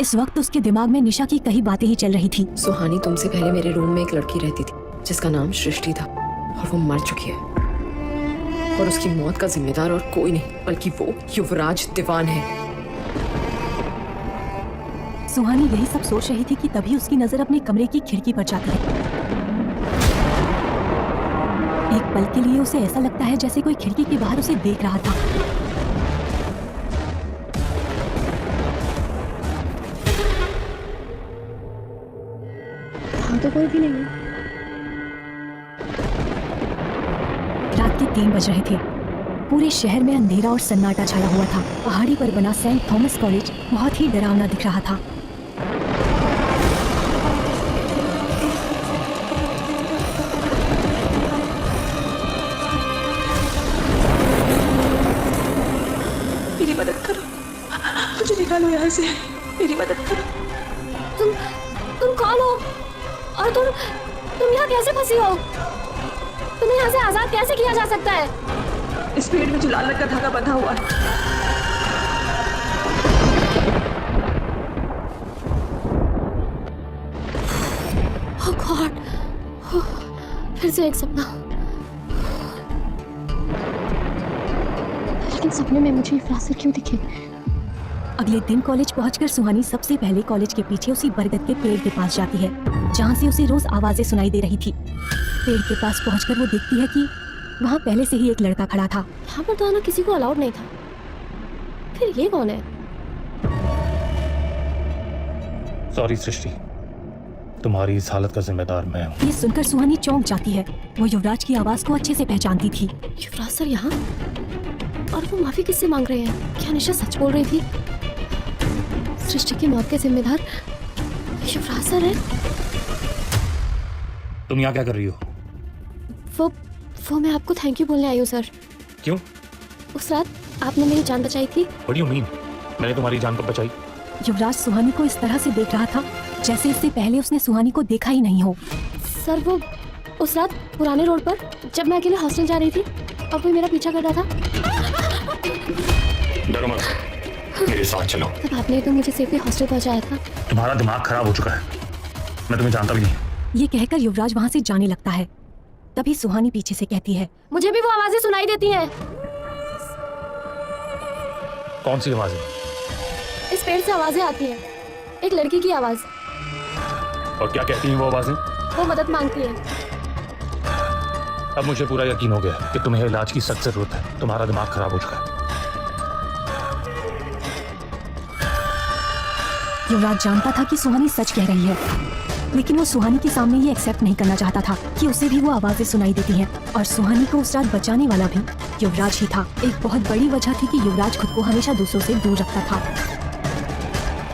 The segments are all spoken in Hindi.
इस वक्त उसके दिमाग में निशा की कई बातें ही चल रही थी। सुहानी, तुमसे पहले मेरे रूम में एक लड़की रहती थी जिसका नाम सृष्टि था और वो मर चुकी है। और उसकी मौत का जिम्मेदार और कोई नहीं बल्कि वो युवराज दीवान है। सुहानी यही सब सोच रही थी कि तभी उसकी नजर अपने कमरे की खिड़की पर जाती है। एक पल के लिए उसे ऐसा लगता है जैसे कोई खिड़की के बाहर उसे देख रहा था। यहाँ तो कोई भी नहीं है। रात के 3 बज रहे थे। पूरे शहर में अंधेरा और सन्नाटा छाया हुआ था। पहाड़ी पर बना सेंट थॉमस कॉलेज बहुत ही डरावना दिख रहा था। मेरी मदद करो, मुझे निकालो यहाँ से, मेरी मदद करो। तुम कौन हो और तुम यहाँ कैसे फंसी हो? तुम्हें यहाँ से आजाद कैसे किया जा सकता है? इस पेड़ में जो लाल रंग का धागा बंधा हुआ है। Oh God! फिर से एक सपना। लेकिन सपने में मुझे इफ्राज क्यों दिखे? अगले दिन कॉलेज पहुंचकर सुहानी सबसे पहले कॉलेज के पीछे उसी बरगद के पेड़ के पास जाती है जहां से उसे रोज आवाजें सुनाई दे रही थी। पेड़ के पास पहुंचकर वो देखती है कि वहां पहले से ही एक लड़का खड़ा था। यहाँ पर तो आना किसी को अलाउड नहीं था। फिर ये कौन है? सॉरी सृष्टि, तुम्हारी इस हालत का जिम्मेदार मैं हूँ। ये सुनकर सुहानी चौंक जाती है। वो युवराज की आवाज को अच्छे से पहचानती थी। युवराज सर यहाँ? और वो माफी किससे मांग रहे हैं? क्या निशा सच बोल रही थी? सृष्टि की मौत के जिम्मेदार युवराज सर है? तुम यहाँ क्या कर रही हो? वो मैं आपको थैंक यू बोलने आई हूँ सर। क्यों? उस रात आपने मेरी जान बचाई थी। What do you mean? मैंने तुम्हारी जान कब बचाई? युवराज सुहानी को इस तरह से देख रहा था जैसे इससे पहले उसने सुहानी को देखा ही नहीं हो। सर वो उस रात पुराने रोड पर जब मैं अकेले हॉस्टल जा रही थी और कोई मेरा पीछा कर रहा था। डरो मत, मेरे साथ चलो। तब आपने तो मुझे सेफली हॉस्टल पहुंचाया था। तुम्हारा दिमाग खराब हो चुका है, मैं तुम्हें जानता भी नहीं। ये कहकर युवराज वहाँ से जाने लगता है। तभी सुहानी पीछे से कहती है, मुझे भी वो आवाजें सुनाई देती हैं। कौन सी आवाज़ है? इस पेड़ से आवाजें आती हैं। एक लड़की की आवाज। और क्या कहती हैं वो आवाज़ें? वो मदद मांगती है। अब मुझे पूरा यकीन हो गया कि तुम्हें इलाज की सख्त जरूरत है। तुम्हारा दिमाग खराब हो चुका है। युवराज जानता था कि सुहानी सच कह रही है, लेकिन वो सुहानी के सामने ये एक्सेप्ट नहीं करना चाहता था कि उसे भी वो आवाजें सुनाई देती हैं। और सुहानी को उस रात बचाने वाला भी युवराज ही था। एक बहुत बड़ी वजह थी कि युवराज खुद को हमेशा दूसरों से दूर रखता था।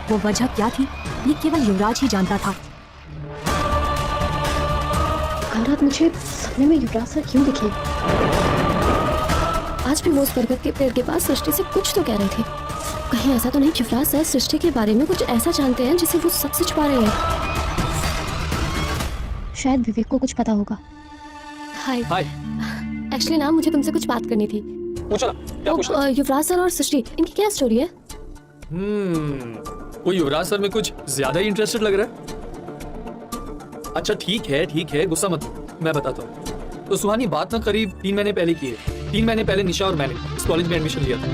वो वजह क्या थी, ये केवल युवराज ही जानता था। कल रात मुझे सपने में युवराज सर क्यों दिखे? आज भी वो उस बरगद के पेड़ के पास सृष्टि से कुछ तो कह रहे थे। कहीं ऐसा तो नहीं युवराज सर सृष्टि के बारे में कुछ ऐसा जानते हैं जिसे वो सबसे छुपा रहे हैं? शायद विवेक को कुछ पता होगा। हाय। एक्चुअली ना मुझे तुमसे कुछ बात करनी थी। पूछो ना, क्या पूछना? युवराज सर और सृष्टि, इनकी क्या स्टोरी है? कोई युवराज सर में कुछ ज्यादा ही इंटरेस्टेड लग रहा है। अच्छा ठीक है, गुस्सा मत, मैं बताता हूँ। तो सुहानी बात ना करीब 3 महीने पहले की है। 3 महीने पहले निशा और मैंने इस कॉलेज में एडमिशन लिया था।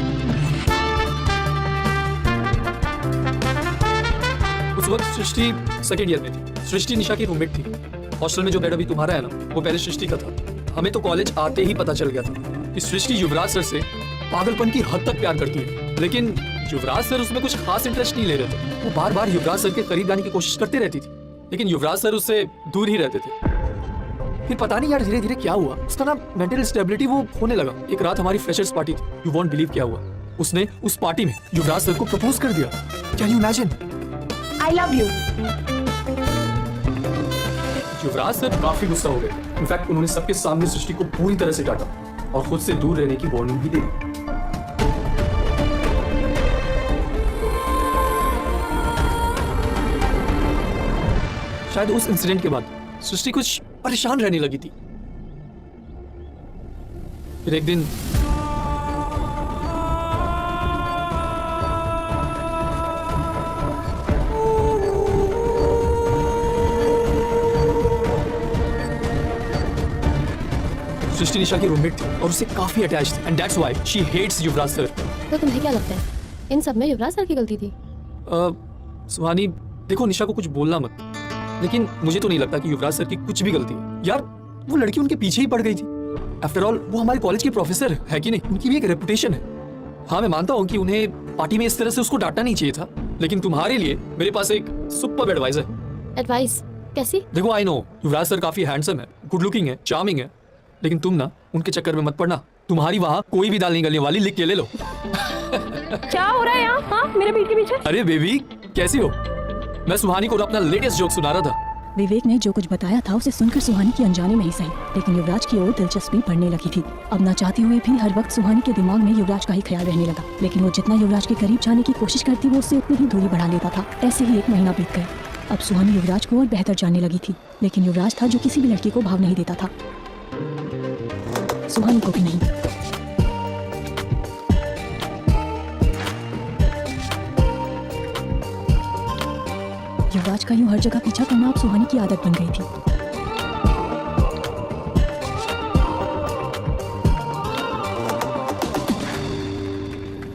उस वक्त सृष्टि सेकेंड ईयर में थी। सृष्टि निशा की रूममेट थी। हॉस्टल में जो बेड अभी तुम्हारा है ना, वो पहले सृष्टि का था। हमें तो कॉलेज आते ही पता चल गया था कि सृष्टि युवराज सर से पागलपन की हद तक प्यार करती है। लेकिन युवराज सर उसमें कुछ खास इंटरेस्ट नहीं ले रहे थे। वो बार बार युवराज सर के करीब जाने की कोशिश करती रहती थी, लेकिन युवराज सर उससे दूर ही रहते थे। फिर पता नहीं यार धीरे धीरे क्या हुआ, उसका ना मेंटल स्टेबिलिटी वो होने लगा। एक रात हमारी फ्रेशर्स पार्टी थी। यू वोंट बिलीव क्या हुआ। उसने उस पार्टी में युवराज सर को प्रपोज कर दिया। Can you imagine? I love you. Yuvraj sir काफी गुस्सा हो गए। इनफैक्ट उन्होंने सबके सामने सृष्टि को पूरी तरह से डांटा और खुद से दूर रहने की वार्निंग भी दी। शायद उस इंसिडेंट के बाद सृष्टि कुछ परेशान रहने लगी थी। फिर एक दिन सृष्टि निशा की रूममेट थी और उससे काफी अटैच थी and that's why she hates Yuvraj sir. तो तुम्हें क्या लगता है इन सब में युवराज सर की गलती थी? सुहानी देखो, निशा को कुछ बोलना मत, लेकिन मुझे तो नहीं लगता कि युवराज सर की कुछ भी गलती है। यार वो लड़की उनके पीछे ही पड़ गई थी। आफ्टर ऑल वो हमारे कॉलेज के प्रोफेसर है कि नहीं, उनकी भी एक रेपुटेशन है। हाँ मैं मानता हूँ कि उन्हें पार्टी में इस तरह से उसको डांटना नहीं चाहिए था, लेकिन तुम्हारे लिए मेरे पास एक सुपर एडवाइस है। एडवाइस कैसी? देखो आई नो युवराज सर काफी हैंडसम है, गुड लुकिंग है, चार्मिंग है, लेकिन तुम ना उनके चक्कर में मत पड़ना। तुम्हारी वहाँ कोई भी दाल नहीं गलने वाली, लिख के ले लो। क्या हो रहा है यहाँ? हाँ, मेरे पीठ के पीछे। अरे बेबी कैसी हो? मैं सुहानी को अपना लेटेस्ट जोक सुना रहा था। विवेक ने जो कुछ बताया था उसे सुनकर सुहानी की अनजाने में ही सही, लेकिन युवराज की ओर दिलचस्पी बढ़ने लगी थी। अब ना चाहते हुए भी हर वक्त सुहानी के दिमाग में युवराज का ही ख्याल रहने लगा, लेकिन वो जितना युवराज के करीब जाने की कोशिश करती वो उससे उतनी ही दूरी बढ़ा लेता था। ऐसे ही 1 महीना बीत गया। अब सुहानी युवराज को और बेहतर जानने लगी थी, लेकिन युवराज था जो किसी भी लड़की को भाव नहीं देता था, सुहानी को भी नहीं। युवराज का यूं हर जगह पीछा करना अब सुहानी की आदत बन गई थी।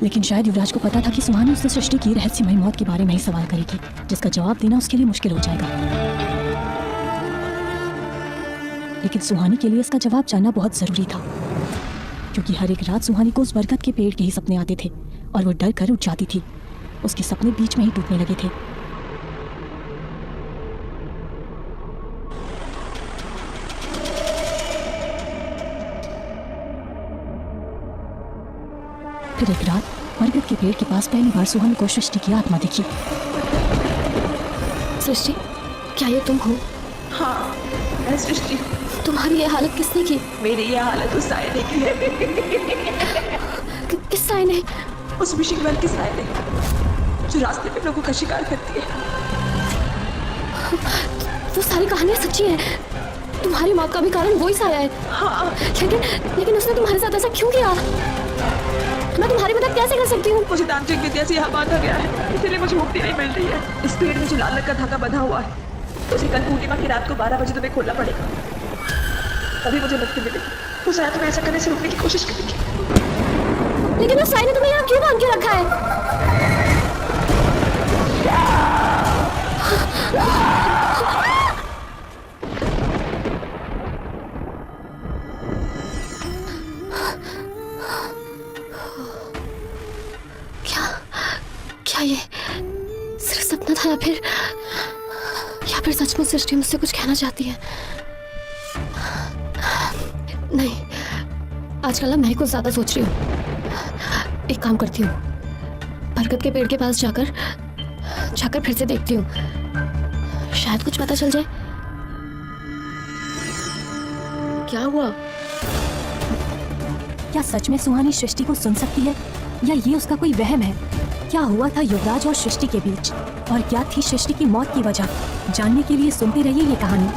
लेकिन शायद युवराज को पता था कि सुहानी उससे सृष्टि की रहस्यमय मौत के बारे में ही सवाल करेगी, जिसका जवाब देना उसके लिए मुश्किल हो जाएगा। लेकिन सुहानी के लिए इसका जवाब जानना बहुत जरूरी था, क्योंकि हर एक रात सुहानी को उस बरगद के पेड़ के ही सपने आते थे और वो डर कर उठ जाती थी। उसके सपने बीच में ही टूटने लगे थे। फिर एक रात बरगद के पेड़ के पास पहली बार सुहानी को सृष्टि की आत्मा दिखी। सृष्टि, क्या ये तुम हो? हाँ, मैं सृष्टि। तुम्हारी ये हालत किसने की? मेरी ये हालत उस साय ने की है। किस साय ने? उस विशिंग वेल की साय ने, जो रास्ते पे लोगों का शिकार करती है। वो सारी कहानियां सच्ची हैं। तुम्हारी मौत का भी कारण वही साया है। हाँ, लेकिन उसने तुम्हारे साथ ऐसा क्यों किया? मैं तुम्हारी मदद कैसे कर सकती हूँ? मुझे तांत्रिक विद्या से यहाँ बांधा गया है, इसलिए मुझे मुक्ति नहीं मिल रही है। इस पेड़ में जो लाल रंग का धागा बंधा हुआ है, उसे कल पूर्णिमा की रात को 12 बजे तुम्हें खोलना पड़ेगा, तभी मुझे मुक्ति मिलेगी। तो साया तुम्हें ऐसा करने से रोकने की कोशिश करेगी। लेकिन उस साया ने तुम्हें यहाँ क्यों बांध के रखा है? क्या ये सिर्फ सपना था, या फिर सचमुच सृष्टि मुझसे कुछ कहना चाहती है? नहीं, आजकल ना मैं कुछ ज्यादा सोच रही हूँ। एक काम करती हूँ, बरगद के पेड़ के पास जाकर फिर से देखती हूँ, शायद कुछ पता चल जाए। क्या हुआ? क्या सच में सुहानी सृष्टि को सुन सकती है, या ये उसका कोई वहम है? क्या हुआ था युवराज और सृष्टि के बीच, और क्या थी सृष्टि की मौत की वजह? जानने के लिए सुनते रहिए ये कहानी।